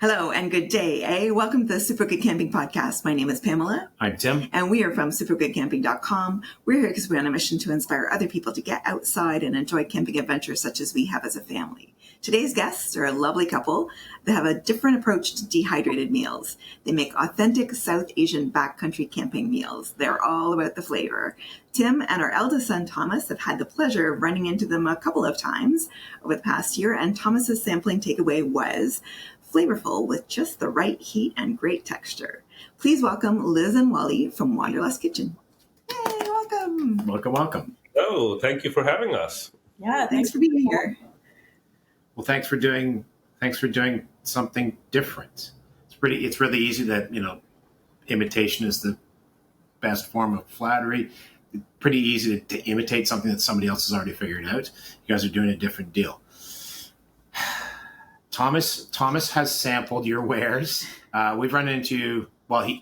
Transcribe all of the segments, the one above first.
Hello and good day, Welcome to the Super Good Camping Podcast. My name is Pamela. I'm Tim. And we are from supergoodcamping.com. We're here because we're on a mission to inspire other people to get outside and enjoy camping adventures such as we have as a family. Today's guests are a lovely couple that have a different approach to dehydrated meals. They make authentic South Asian backcountry camping meals. They're all about the flavor. Tim and our eldest son, Thomas, have had the pleasure of running into them a couple of times over the past year, and Thomas's sampling takeaway was flavorful with just the right heat and great texture. Please welcome Liz and Wally from Wanderless Kitchen. Hey, welcome. Welcome. Oh, thank you for having us. Yeah, thanks for being here. Well, thanks for doing something different. It's really easy that, imitation is the best form of flattery. It's pretty easy to imitate something that somebody else has already figured out. You guys are doing a different deal. Thomas has sampled your wares. We've run into,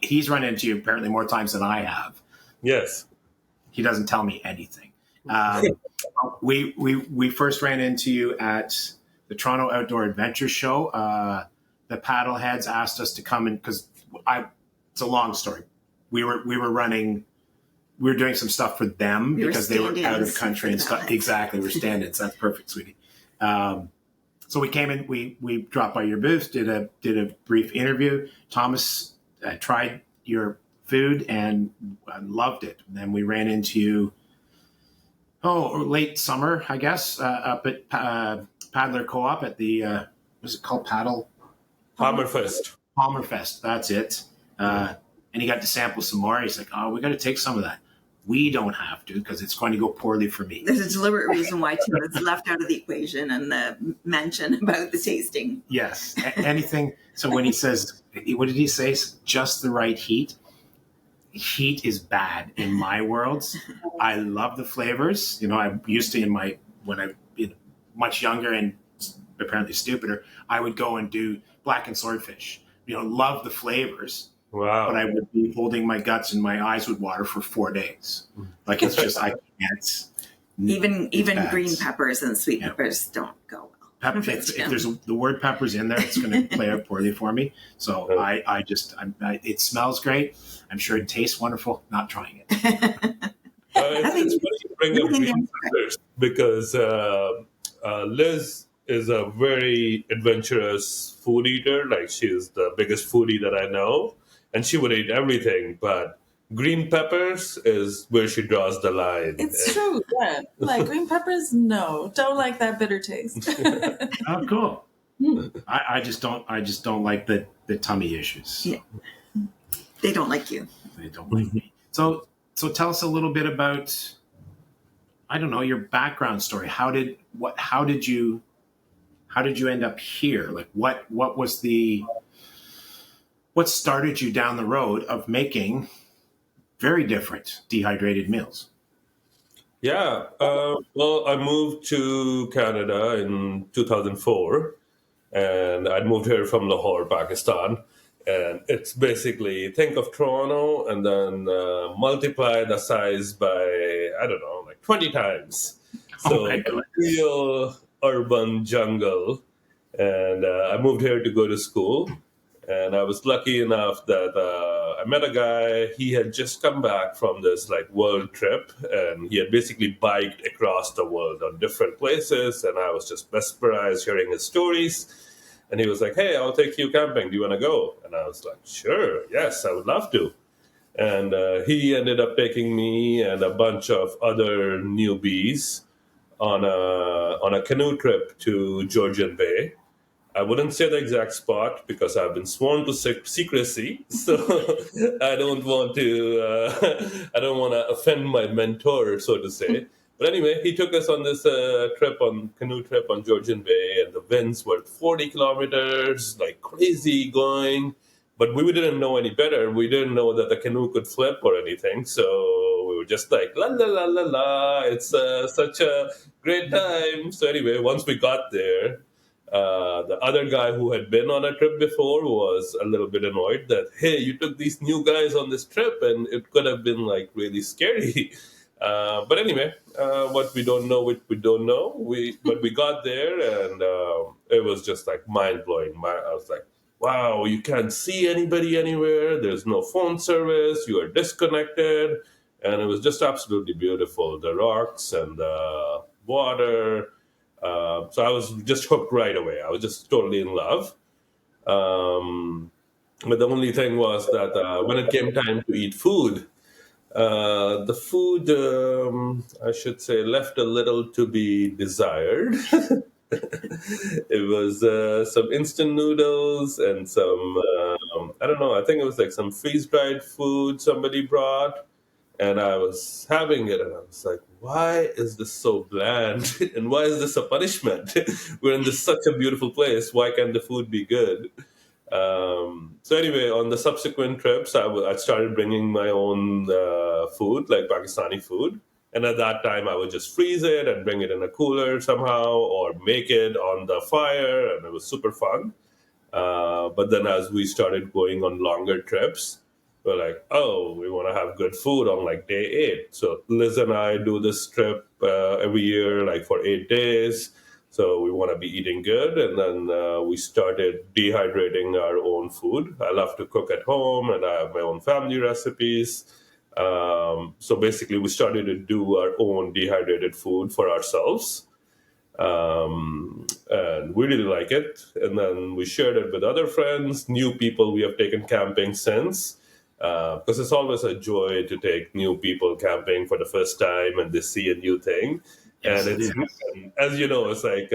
he's run into you apparently more times than I have. Yes. He doesn't tell me anything. We first ran into you at the Toronto Outdoor Adventure Show. The paddleheads asked us to come in because it's a long story. We were doing some stuff for them because they were out of country and stuff. Exactly. We're stand-ins. That's perfect, sweetie. So we came in, we dropped by your booth, did a brief interview. Thomas tried your food and loved it. And then we ran into you, late summer, I guess, up at Paddler Co-op at the, what's it called? Palmerfest, that's it. And he got to sample some more. He's like, we got to take some of that. We don't have to because it's going to go poorly for me. There's a deliberate reason why Tim was left out of the equation and the mention about the tasting. Yes. Anything. So when he says, what did he say? Just the right heat. Heat is bad in my world. I love the flavors. I used to when I was much younger and apparently stupider, I would go and do blackened swordfish. Love the flavors. Wow. But I would be holding my guts and my eyes would water for 4 days. Like it's just, I can't. Even green peppers and sweet peppers don't go well. If there's the word peppers in there, it's going to play out poorly for me. So it smells great. I'm sure it tastes wonderful. Not trying it. It's funny you bring up green peppers because Liz is a very adventurous food eater. Like she's the biggest foodie that I know. And she would eat everything, but green peppers is where she draws the line. It's true, yeah. Like green peppers, no, don't like that bitter taste. Oh, cool. I just don't like the tummy issues. Yeah. They don't like you. They don't like me. So tell us a little bit about, I don't know, your background story. How did you end up here? Like what started you down the road of making very different dehydrated meals? Yeah. I moved to Canada in 2004, and I moved here from Lahore, Pakistan. And it's basically, think of Toronto and then multiply the size by, 20 times. So real urban jungle. And I moved here to go to school. And I was lucky enough that I met a guy. He had just come back from this world trip, and he had basically biked across the world on different places. And I was just mesmerized hearing his stories. And he was like, "Hey, I'll take you camping. Do you want to go?" And I was like, "Sure, yes, I would love to." And he ended up taking me and a bunch of other newbies on a canoe trip to Georgian Bay. I wouldn't say the exact spot because I've been sworn to secrecy, so I don't want to offend my mentor, so to say. But anyway, he took us on this canoe trip on Georgian Bay, and the winds were 40 kilometers, like crazy going. But we didn't know any better. We didn't know that the canoe could flip or anything, so we were just like, la la la la la. It's such a great time. So anyway, once we got there. The other guy who had been on a trip before was a little bit annoyed that, hey, you took these new guys on this trip and it could have been really scary. But anyway, what we don't know, we don't know. But we got there and it was just mind blowing. I was like, wow, you can't see anybody anywhere. There's no phone service. You are disconnected. And it was just absolutely beautiful. The rocks and the water. So I was just hooked right away. I was just totally in love. Um, but the only thing was that when it came time to eat food, the food, I should say, left a little to be desired. It was some instant noodles and some, I don't know, I think it was like some freeze dried food somebody brought. And I was having it and I was like, why is this so bland? And why is this a punishment? We're in such a beautiful place. Why can't the food be good? So anyway, on the subsequent trips, I started bringing my own food, like Pakistani food. And at that time, I would just freeze it and bring it in a cooler somehow or make it on the fire. And it was super fun. But then as we started going on longer trips, we're like, oh, we want to have good food on like day 8. So Liz and I do this trip every year, like for 8 days. So we want to be eating good. And then we started dehydrating our own food. I love to cook at home and I have my own family recipes. So basically, we started to do our own dehydrated food for ourselves. And we really like it. And then we shared it with other friends, new people we have taken camping since. Because it's always a joy to take new people camping for the first time and they see a new thing. Yes, And as you know, it's like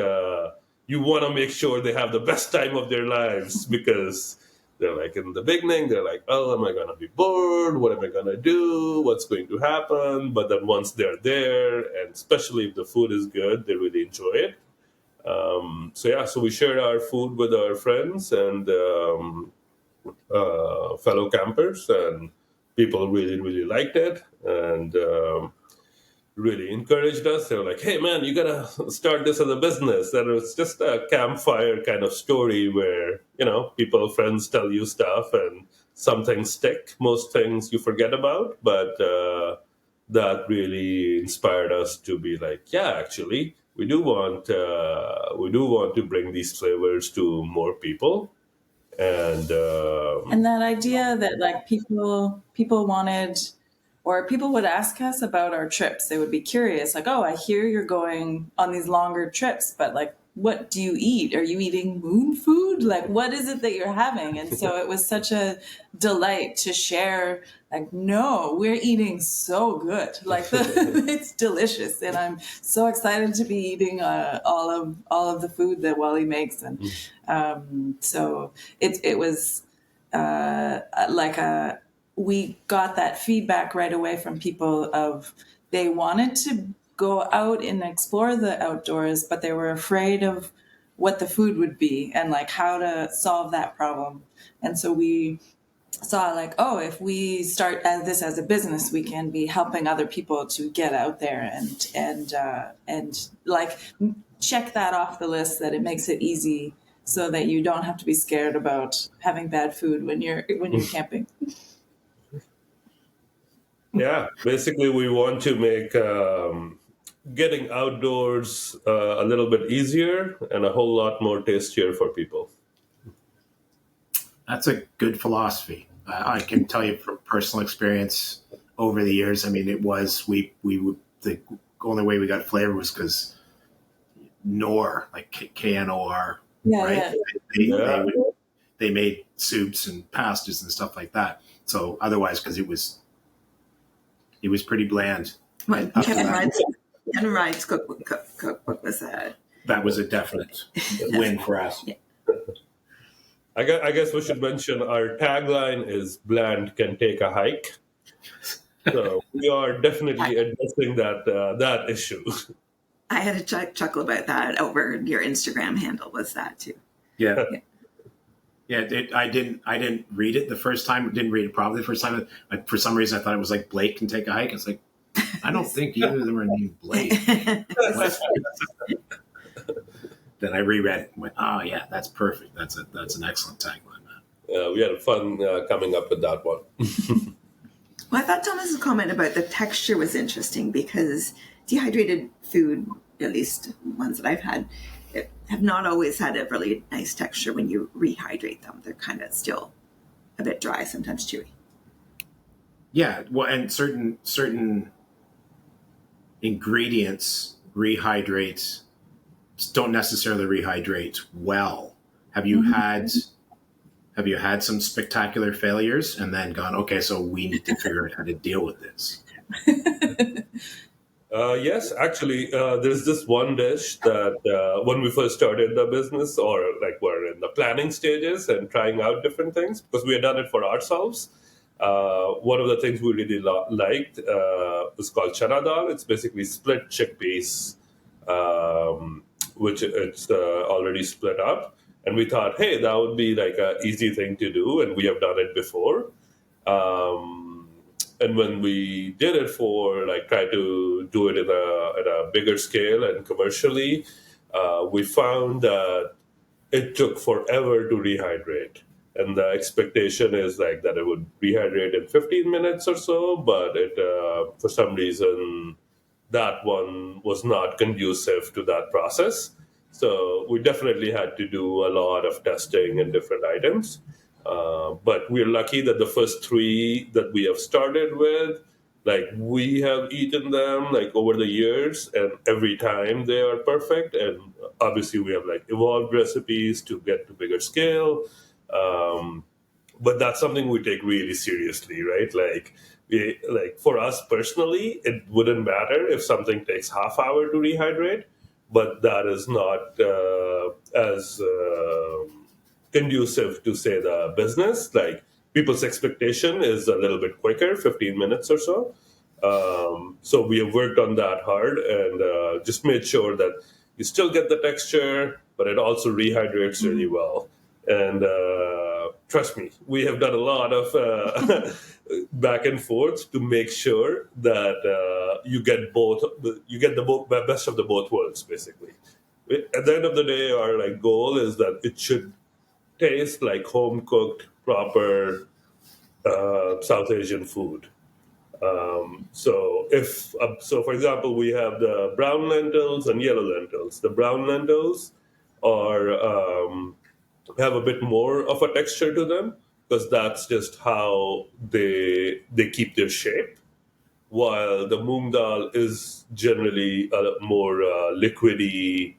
you want to make sure they have the best time of their lives because they're like in the beginning, they're like, oh, am I going to be bored? What am I going to do? What's going to happen? But then once they're there, and especially if the food is good, they really enjoy it. So we shared our food with our friends and fellow campers, and people really, really liked it and really encouraged us. They were like, hey, man, you got to start this as a business. And it was just a campfire kind of story where, friends tell you stuff and some things stick. Most things you forget about. But that really inspired us to be like, yeah, actually, we do want to bring these flavors to more people. And that idea that like people wanted, or people would ask us about our trips. They would be curious, like, oh, I hear you're going on these longer trips, but like, what do you eat? Are you eating moon food? Like, what is it that you're having? And so it was such a delight to share, like, no, we're eating so good. Like, it's delicious. And I'm so excited to be eating all of the food that Wally makes. And so it was we got that feedback right away from people of they wanted to go out and explore the outdoors, but they were afraid of what the food would be and like how to solve that problem. And so we saw like, oh, if we start this as a business, we can be helping other people to get out there and like check that off the list, that it makes it easy so that you don't have to be scared about having bad food when you're camping. Yeah, basically, we want to make getting outdoors a little bit easier and a whole lot more tastier for people. That's a good philosophy. I can tell you from personal experience over the years. I mean, it was we would, the only way we got flavor was because Knorr, like KNOR, Yeah, right? yeah. They made soups and pastas and stuff like that. So otherwise, because it was pretty bland. What, Kevin Wright's cookbook was that? That was a definite win for us. Yeah. I guess we should mention our tagline is "Bland can take a hike." So we are definitely addressing that issue. I had a chuckle about that over your Instagram handle. Was that too? Yeah. I didn't read it the first time. Didn't read it probably the first time. For some reason, I thought it was like Blake can take a hike. It's like, I don't think either of them are named Blake. Then I reread it and went, oh yeah, that's perfect. That's an excellent tagline, man. We had fun coming up with that one. Well, I thought Thomas's comment about the texture was interesting because dehydrated food, at least ones that I've had, have not always had a really nice texture when you rehydrate them. They're kind of still a bit dry, sometimes chewy. Yeah, well, and certain ingredients don't necessarily rehydrate well. Have you had some spectacular failures and then gone, okay, so we need to figure out how to deal with this? Yes, actually, there's this one dish that when we first started the business, or like we're in the planning stages and trying out different things, because we had done it for ourselves. One of the things we really liked was called chana dal. It's basically split chickpeas, which it's already split up. And we thought, hey, that would be like an easy thing to do, and we have done it before. And when we did it try to do it at a bigger scale and commercially, we found that it took forever to rehydrate. And the expectation is like that it would rehydrate in 15 minutes or so, but it for some reason that one was not conducive to that process. So we definitely had to do a lot of testing and different items. But we're lucky that the first three that we have started with, like we have eaten them like over the years, and every time they are perfect. And obviously we have like evolved recipes to get to bigger scale. But that's something we take really seriously, right? Like for us personally, it wouldn't matter if something takes half hour to rehydrate, but that is not as conducive to, say, the business. Like people's expectation is a little bit quicker, 15 minutes or so. So we have worked on that hard and just made sure that you still get the texture, but it also rehydrates really well. And trust me, we have done a lot of back and forth to make sure that you get the best of the both worlds, basically. At the end of the day, our goal is that it should taste like home cooked, proper South Asian food. So for example, we have the brown lentils and yellow lentils. The brown lentils have a bit more of a texture to them because that's just how they keep their shape. While the moong dal is generally a more liquidy,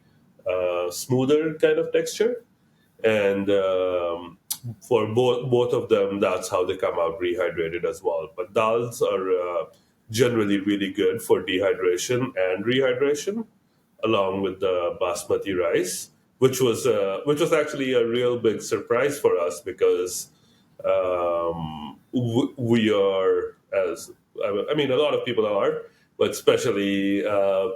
smoother kind of texture. And for both of them, that's how they come out rehydrated as well. But dals are generally really good for dehydration and rehydration, along with the basmati rice, which was actually a real big surprise for us because we are, a lot of people are, but especially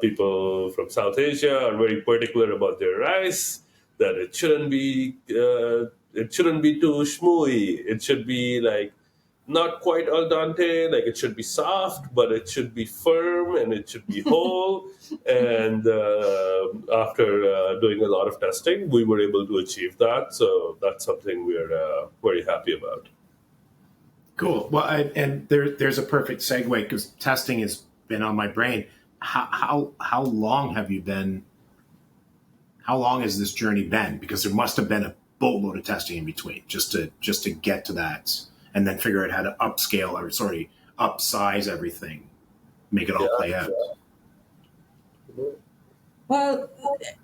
people from South Asia are very particular about their rice. That it shouldn't be too shmooey. It should be like not quite al dente. Like it should be soft, but it should be firm and it should be whole. And after doing a lot of testing, we were able to achieve that. So that's something we're very happy about. Cool. Well, and there's a perfect segue because testing has been on my brain. How long have you been? How long has this journey been? Because there must have been a boatload of testing in between just to get to that and then figure out how to upsize everything, make it all play out. Well,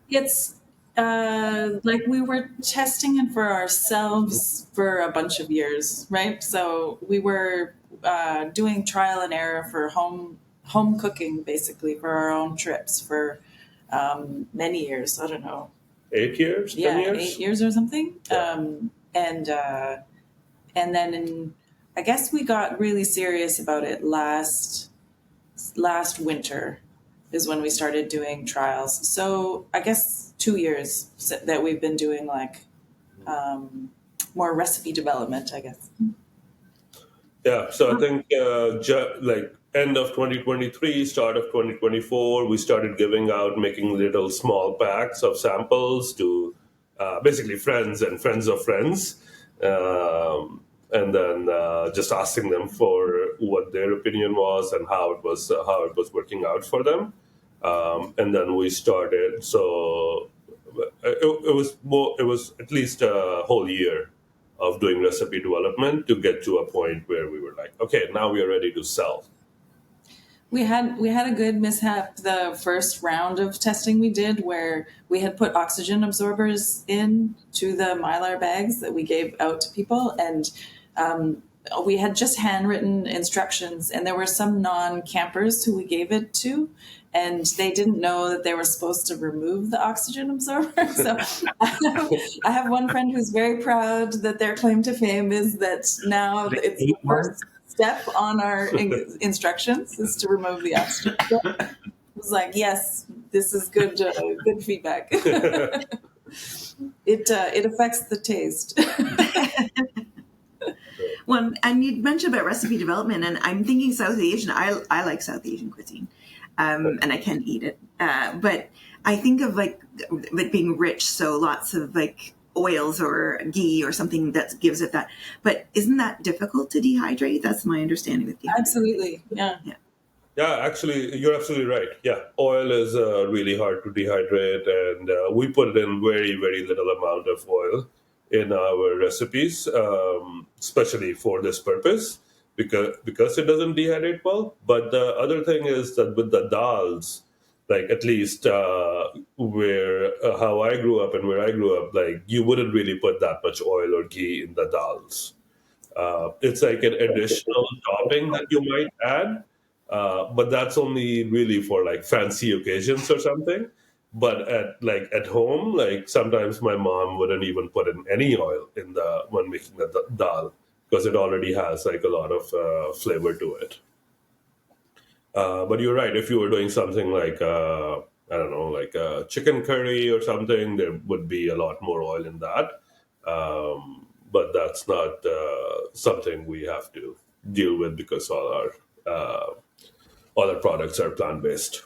it's like we were testing it for ourselves for a bunch of years, right? So we were doing trial and error for home cooking, basically, for our own trips for many years. I don't know. 8 years? 10 years? 8 years or something. Yeah. And then I guess we got really serious about it last winter is when we started doing trials. So I guess 2 years that we've been doing more recipe development, I guess. Yeah. So I think end of 2023, start of 2024, we started giving out, making little small packs of samples to basically friends and friends of friends. And then just asking them for what their opinion was and how it was working out for them. And then we started. So it was more. It was at least a whole year of doing recipe development to get to a point where we were like, okay, now we are ready to sell. We had a good mishap the first round of testing we did, where we had put oxygen absorbers in to the Mylar bags that we gave out to people, and we had just handwritten instructions, and there were some non-campers who we gave it to, and they didn't know that they were supposed to remove the oxygen absorber. So I have one friend who's very proud that their claim to fame is that now it's the first step on our instructions is to remove the oxygen. So I was like, yes, this is good feedback. It affects the taste. Well, and you mentioned about recipe development, and I'm thinking South Asian. I like South Asian cuisine, and I can eat it. But I think of like it being rich, so lots of like oils or ghee or something that gives it that. But isn't that difficult to dehydrate? That's my understanding with dehydrate. Absolutely, yeah. Yeah, actually, you're absolutely right. Yeah, oil is really hard to dehydrate, and we put in very, very little amount of oil in our recipes, especially for this purpose, because it doesn't dehydrate well. But the other thing is that with the dals, like at least where how I grew up and where I grew up, like you wouldn't really put that much oil or ghee in the dals. It's like an additional topping that you might add, but that's only really for like fancy occasions or something. But at home, like sometimes my mom wouldn't even put in any oil in the when making the dal because it already has like a lot of flavor to it. But you're right. If you were doing something like I don't know, like chicken curry or something, there would be a lot more oil in that. But that's not something we have to deal with because all our products are plant based.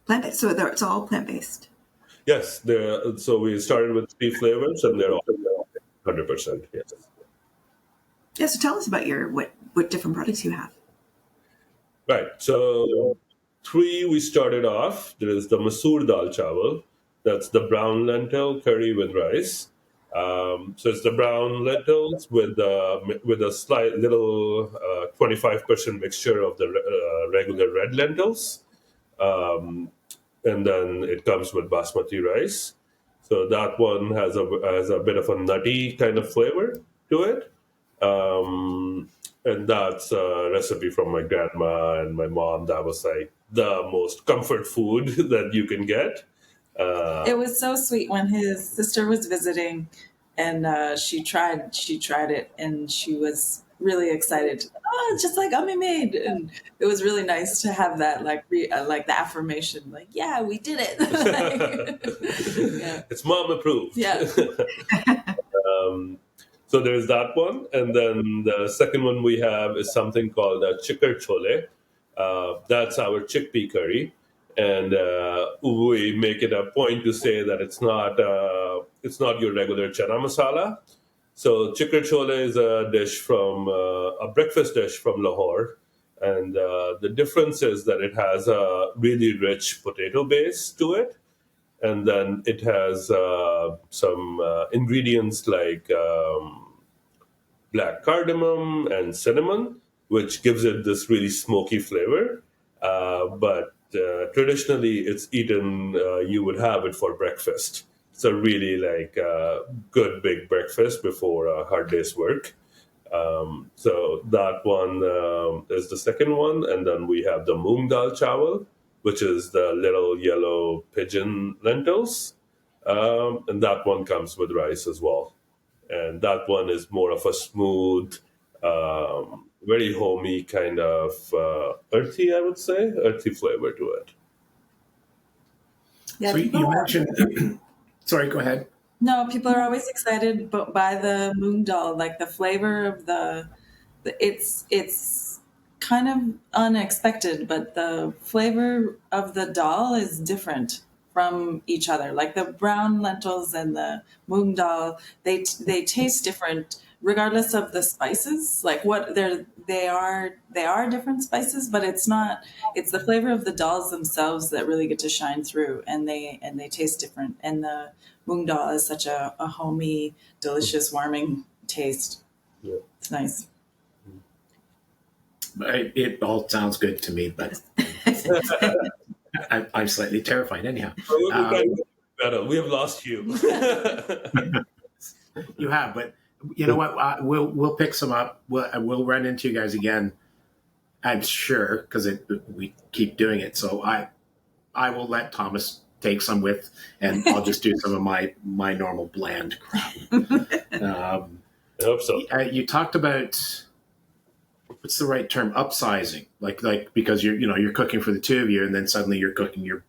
Plant-based, so it's all plant-based. Yes, so we started with 3 flavors, and they're all 100%. Yes. Yeah, so tell us about your what different products you have. Right. So 3 we started off. There is the Masur Dal Chawal. That's the brown lentil curry with rice. So it's the brown lentils with a slight little 25% mixture of the regular red lentils. And then it comes with basmati rice. So that one has a bit of a nutty kind of flavor to it. And that's a recipe from my grandma and my mom. That was like the most comfort food that you can get. It was so sweet when his sister was visiting, and she tried it, and she was really excited. Oh, it's just like Ami made, and it was really nice to have that like the affirmation, like yeah, we did it. Yeah. It's mom approved. Yeah. So there's that one, and then the second one we have is something called Chikor Chole. That's our chickpea curry, and we make it a point to say that it's not your regular chana masala. So Chikor Chole is a dish from a breakfast dish from Lahore, and the difference is that it has a really rich potato base to it, and then it has some ingredients like black cardamom and cinnamon, which gives it this really smoky flavor. But traditionally, it's eaten. You would have it for breakfast. So really like a good big breakfast before a hard day's work. So that one is the second one, and then we have the Moong Dal Chawal, which is the little yellow pigeon lentils, and that one comes with rice as well. And that one is more of a smooth, very homey kind of earthy, I would say, earthy flavor to it. Yeah, so you mentioned. Sorry, go ahead. No, people are always excited by the moong dal, like the flavor of it's kind of unexpected, but the flavor of the dal is different from each other. Like the brown lentils and the moong dal, they taste different regardless of the spices. Like what they are different spices, but it's the flavor of the dals themselves that really get to shine through, and they taste different. And the moong dal is such a homey, delicious, warming taste. Yeah. It's nice. It all sounds good to me, but I'm slightly terrified anyhow. We have lost you. You have, but you know what? We'll pick some up. We'll run into you guys again, I'm sure, because we keep doing it. So I will let Thomas take some with, and I'll just do some of my normal bland crap. I hope so. You talked about, what's the right term? Upsizing, like because you're cooking for the two of you, and then suddenly you're cooking your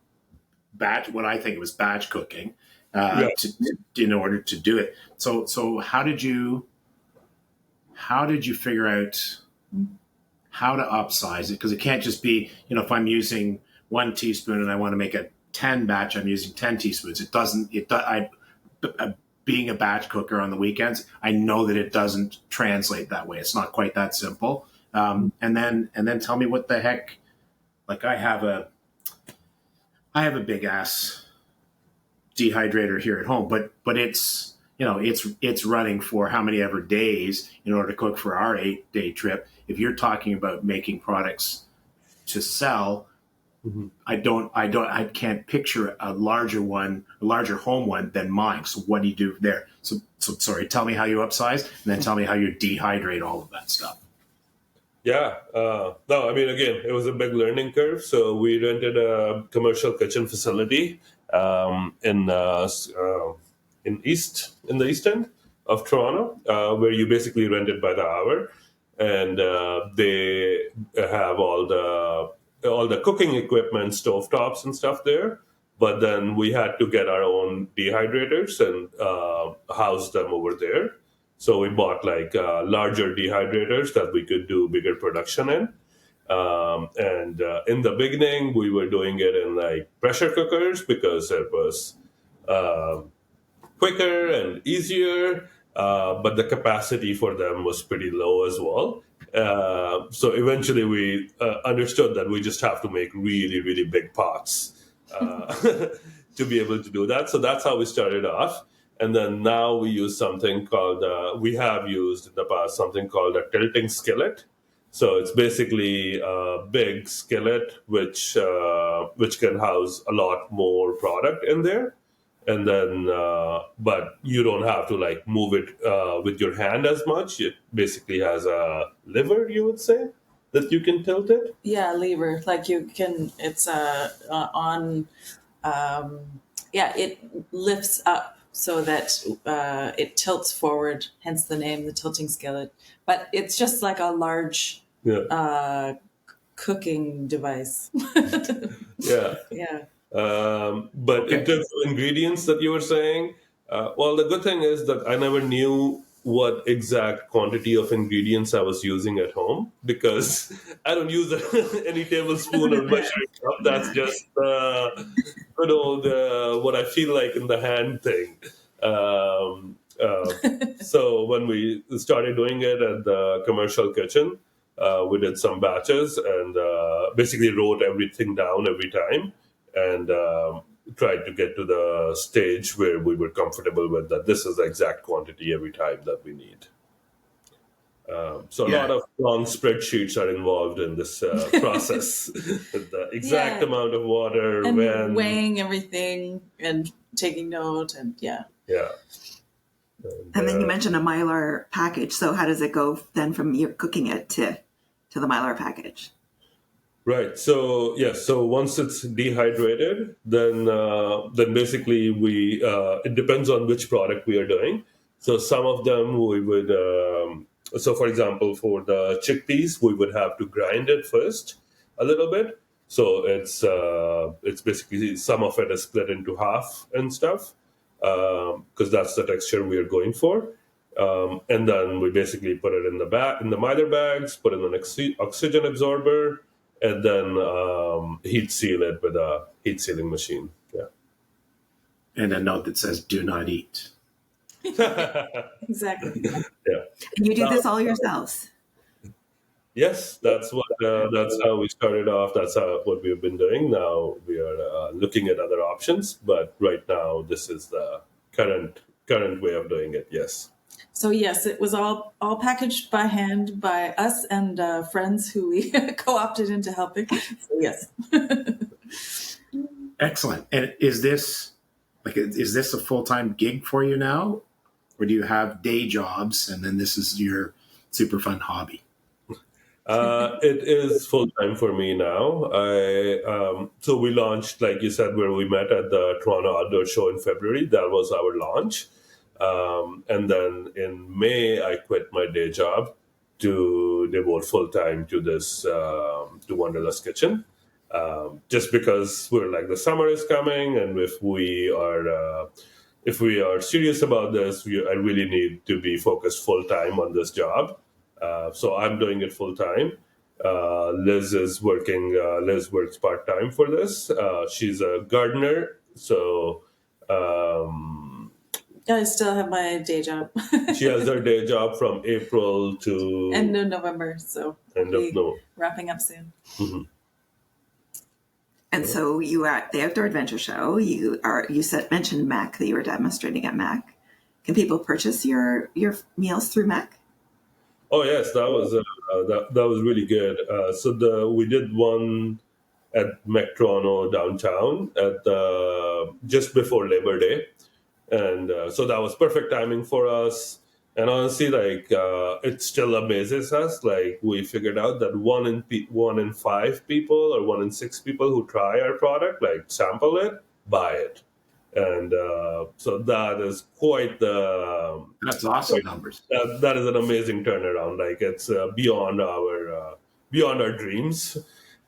batch. What I think it was batch cooking, in order to do it. So how did you figure out how to upsize it? Because it can't just be, if I'm using 1 teaspoon and I want to make a 10 batch, I'm using 10 teaspoons. Being a batch cooker on the weekends, I know that it doesn't translate that way. It's not quite that simple. And then tell me what the heck, like I have a big ass dehydrator here at home, but it's, it's running for how many ever days in order to cook for our 8-day trip. If you're talking about making products to sell, mm-hmm. I can't picture a larger home one than mine. So what do you do there? So sorry, tell me how you upsize, and then tell me how you dehydrate all of that stuff. Yeah. No, I mean, again, it was a big learning curve. So we rented a commercial kitchen facility in the east end of Toronto, where you basically rent it by the hour, and they have all the cooking equipment, stovetops and stuff there. But then we had to get our own dehydrators and house them over there. So we bought larger dehydrators that we could do bigger production in. And in the beginning, we were doing it in pressure cookers because it was quicker and easier, but the capacity for them was pretty low as well. So eventually we understood that we just have to make really, really big pots to be able to do that. So that's how we started off. And then now we use something called, we have used in the past something called a tilting skillet. So it's basically a big skillet which can house a lot more product in there. And then, but you don't have to move it with your hand as much. It basically has a lever, you would say, that you can tilt it. Yeah, lever. It's it lifts up so that it tilts forward, hence the name, the tilting skillet. But it's just like a large cooking device. Yeah. Yeah. But in terms of ingredients that you were saying, well, the good thing is that I never knew what exact quantity of ingredients I was using at home, because I don't use any tablespoon or measuring cup. That's just good old what I feel like in the hand thing. So when we started doing it at the commercial kitchen, we did some batches and basically wrote everything down every time, and tried to get to the stage where we were comfortable with that this is the exact quantity every time that we need. So a lot of long spreadsheets are involved in this process. The exact amount of water, and weighing everything and taking note, and Yeah. And then you mentioned a Mylar package. So how does it go then from you cooking it to the Mylar package? Right. So so once it's dehydrated, then basically it depends on which product we are doing. So some of them we would, so for example, for the chickpeas, we would have to grind it first a little bit. So it's basically some of it is split into half and stuff, because that's the texture we are going for. And then we basically put it in the Mylar bags, put in an oxygen absorber, and then heat seal it with a heat sealing machine. Yeah. and a note that says "Do not eat." Exactly. Yeah. And you do this all yourselves. Yes, that's how we started off. That's what we've been doing. Now we are looking at other options, but right now this is the current way of doing it. Yes. So yes, it was all packaged by hand by us and friends who we co-opted into helping. So yes. Excellent. And is this a full-time gig for you now, or do you have day jobs and then this is your super fun hobby? It is full time for me now. So we launched, like you said, where we met at the Toronto Outdoor Show in February. That was our launch. And then in May, I quit my day job to devote full time to this, to Wanderless Kitchen. Just because we're like, the summer is coming, and if we are serious about this, I really need to be focused full time on this job. So I'm doing it full time. Liz is working. Liz works part time for this. She's a gardener, so I still have my day job. she has her day job from April to End of November. So end of no. wrapping up soon. Mm-hmm. And so you are at the Outdoor Adventure Show. You mentioned Mac, that you were demonstrating at Mac. Can people purchase your meals through Mac? Oh yes, that was that was really good. We did one at Toronto downtown at just before Labor Day, and so that was perfect timing for us. And honestly, it still amazes us. Like, we figured out that one in 5 people or 1 in 6 people who try our product, like sample it, buy it. And so that is quite the... That's awesome numbers. That is an amazing turnaround. Like, it's beyond our dreams.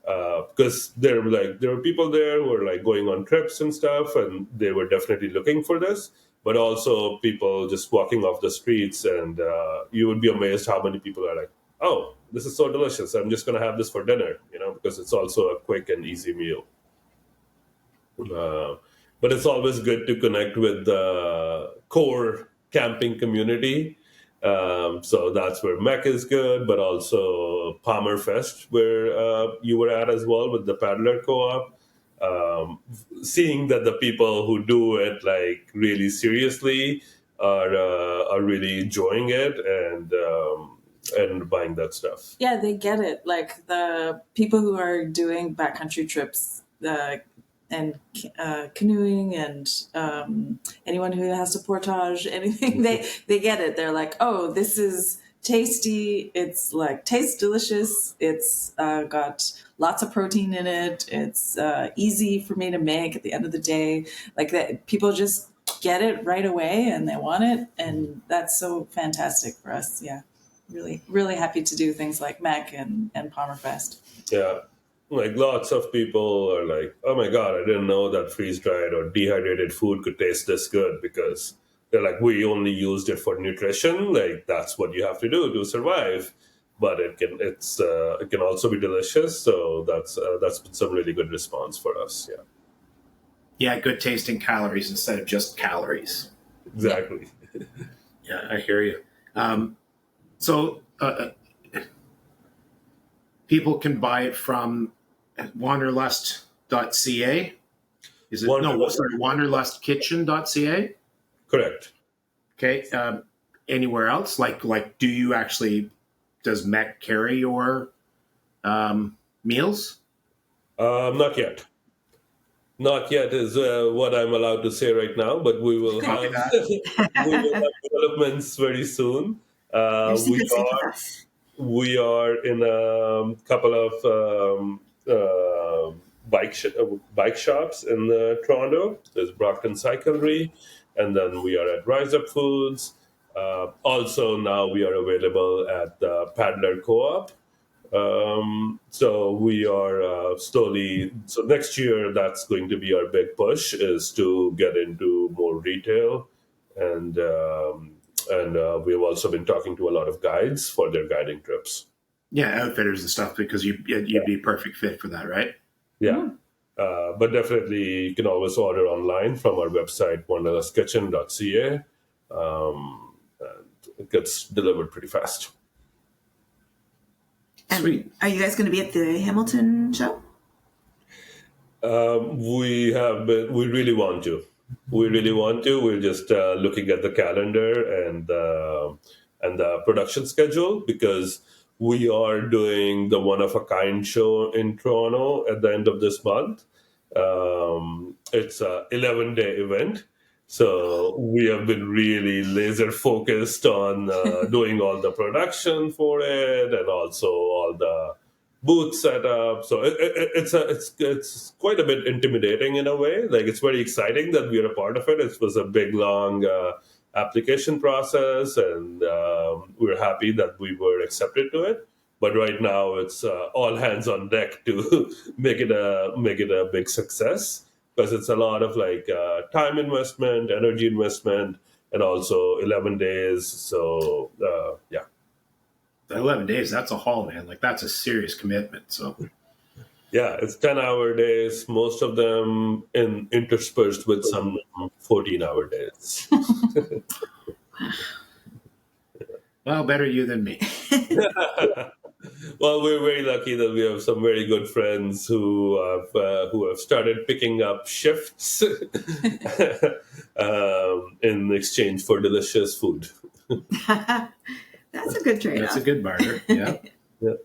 Because there were people there who were like going on trips and stuff, and they were definitely looking for this. But also people just walking off the streets, and you would be amazed how many people are like, "Oh, this is so delicious! I'm just going to have this for dinner," because it's also a quick and easy meal. But it's always good to connect with the core camping community. So that's where Mech is good, but also Palmer Fest, where you were at as well with the Paddler Co-op. Seeing that the people who do it like really seriously are really enjoying it and buying that stuff. Yeah, they get it. Like, the people who are doing backcountry trips and canoeing and anyone who has to portage anything, they get it. They're like, oh, this is tasty. It's like tastes delicious. It's got lots of protein in it. It's easy for me to make at the end of the day. Like, that, people just get it right away and they want it, and that's so fantastic for us. Yeah, really, really happy to do things like Mac and Palmer Fest. Yeah. Like, lots of people are like, oh my God, I didn't know that freeze-dried or dehydrated food could taste this good, because they're like, we only used it for nutrition. Like, that's what you have to do to survive. But it can also be delicious. So that's been some really good response for us. Yeah. Yeah, good tasting calories instead of just calories. Exactly. Yeah, I hear you. So people can buy it from wanderlust.ca. Is it wanderlustkitchen.ca? Correct. Okay. Anywhere else? Like, does Mech carry your meals? Not yet. Not yet is what I'm allowed to say right now, but we will have developments very soon. We are in a couple of bike shops in Toronto. There's Brockton Cyclery, and then we are at Rise Up Foods. Also, now we are available at the Paddler Co-op. So we are slowly. So next year, that's going to be our big push, is to get into more retail, and we've also been talking to a lot of guides for their guiding trips. Yeah, outfitters and stuff, because you'd be perfect fit for that, right? Yeah. But definitely, you can always order online from our website, wanderlustkitchen.ca. And it gets delivered pretty fast. And Sweet. are you guys going to be at the Hamilton show? We really want to. We're just looking at the calendar and the production schedule, because we are doing the One of a Kind show in Toronto at the end of this month. It's a 11-day event. So we have been really laser focused on doing all the production for it, and also all the booth setup. So it's quite a bit intimidating in a way. Like, it's very exciting that we are a part of it. It was a big, long application process, and we're happy that we were accepted to it. But right now, it's all hands on deck to make it a big success, because it's a lot of time investment, energy investment, and also 11 days. So yeah. 11 days, that's a haul, man. Like, that's a serious commitment. So Yeah, it's 10-hour days, most of them interspersed with some 14-hour days. well, better you than me. Well, we're very lucky that we have some very good friends who have started picking up shifts in exchange for delicious food. That's a good trade-off. That's a good barter. Yeah. Yeah.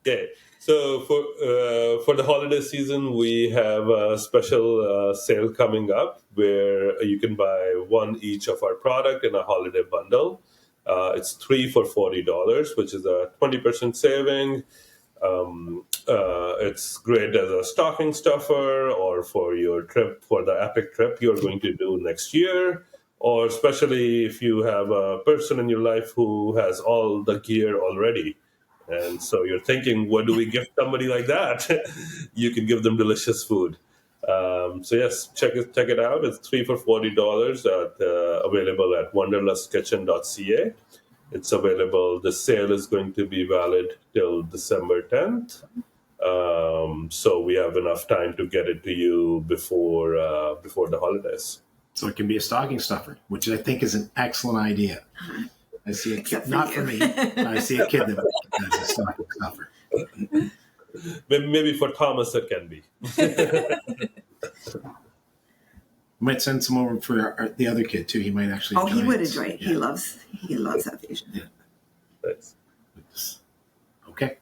Okay. So for the holiday season, we have a special sale coming up where you can buy one each of our product in a holiday bundle. It's 3 for $40, which is a 20% saving. It's great as a stocking stuffer, or for your trip, for the epic trip you're going to do next year, or especially if you have a person in your life who has all the gear already. And so you're thinking, what do we give somebody like that? You can give them delicious food. So yes, check it out. It's 3 for $40 available at wanderlustkitchen.ca. It's available. The sale is going to be valid till December 10th. So we have enough time to get it to you before the holidays. So it can be a stocking stuffer, which I think is an excellent idea. I see a kid, not for me, but I see a kid that has a stocking stuffer. Maybe for Thomas it can be. Might send some over for the other kid too. He might actually. He would it. enjoy it. Yeah. He loves South Asian. Yeah. Nice. Okay.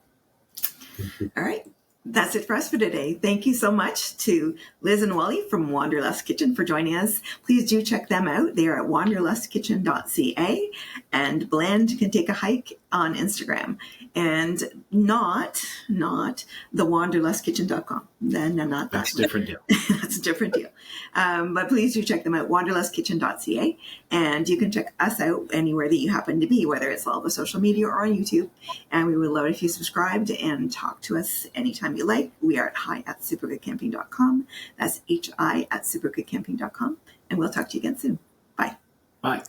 All right. That's it for us for today. Thank you so much to Liz and Wally from Wanderless Kitchen for joining us. Please do check them out. They are at wanderlustkitchen.ca, and Bland can take a hike on Instagram, and not the wanderlustkitchen.com. No, not that. That's a different deal. That's a different deal. But please do check them out, wanderlustkitchen.ca, and you can check us out anywhere that you happen to be, whether it's all the social media or on YouTube. And we would love it if you subscribed and talk to us anytime you like. We are at hi@supergoodcamping.com. That's hi@supergoodcamping.com. And we'll talk to you again soon. Bye. Bye.